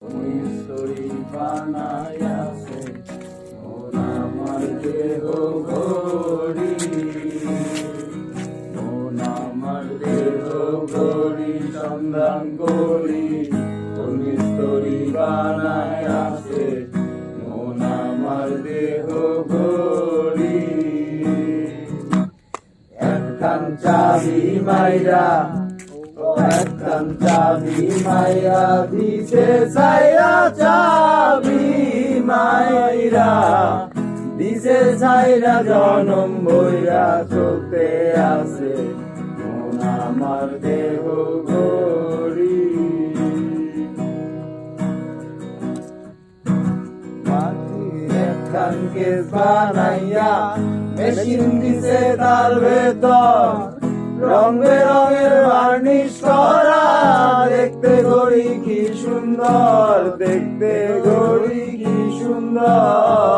মিস্ত্রি বানাইয়াছে মন আমার দেহ ঘড়ি, মন আমার দেহ ঘড়ি সন্ধান করি। মিস্ত্রি বানাইয়াছে মন আমার দেহ ঘড়ি। একখান চাবি মাইরা একখান চাবি মাইরা দিছে ছাইরা, চাবি মাইরা দিছে ছাইরা জনম বইরা চলতে আছে মন আমার দেহ ঘড়ি। মাটির একখান কেস বানাইয়া মেশিন দিছে তার ভেতর, রং বেরঙের বার্নিশ করা, দেখতে ঘড়ি কি সুন্দর, দেখতে ঘড়ি কি সুন্দর।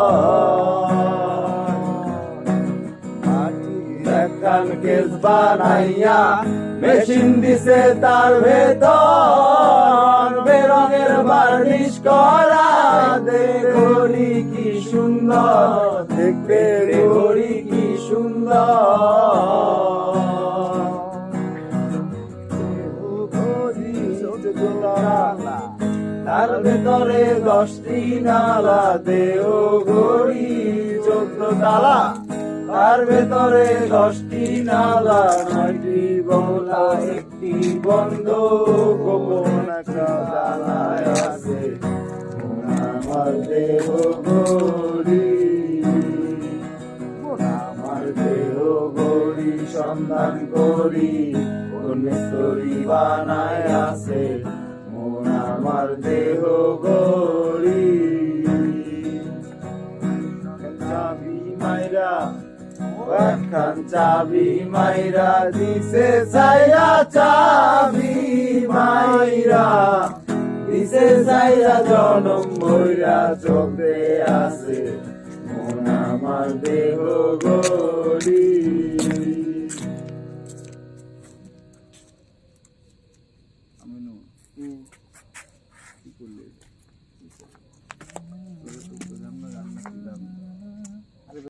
একখান কেস বানাইয়া মেশিন দিছে তার ভেতর, বেরঙের বার্নিশ করা, দেখতে ঘড়ি কি সুন্দর, দেখতে ঘড়ি কি সুন্দর। তার ভেতরে 10টি নালা, দেহ ঘড়ি 14 তালা। তার ভেতরে 10টি নালা, 9টি বলা, 1টি বন্ধ, গোপন একটা জানায় আছে মন আমার দেহ ঘড়ি। মন আমার দেহ ঘড়ি সন্ধান করি, মিস্ত্রি বানায় আছে মন আমার দেহ ঘড়ি। চাবি মাইরা একখান চাবি মাইরা দিছে ছাইরা, চাবি মাইরা দিছে ছাইরা জনম বইরা চলতে আছে মন আমার দেহ ঘড়ি। কি করলে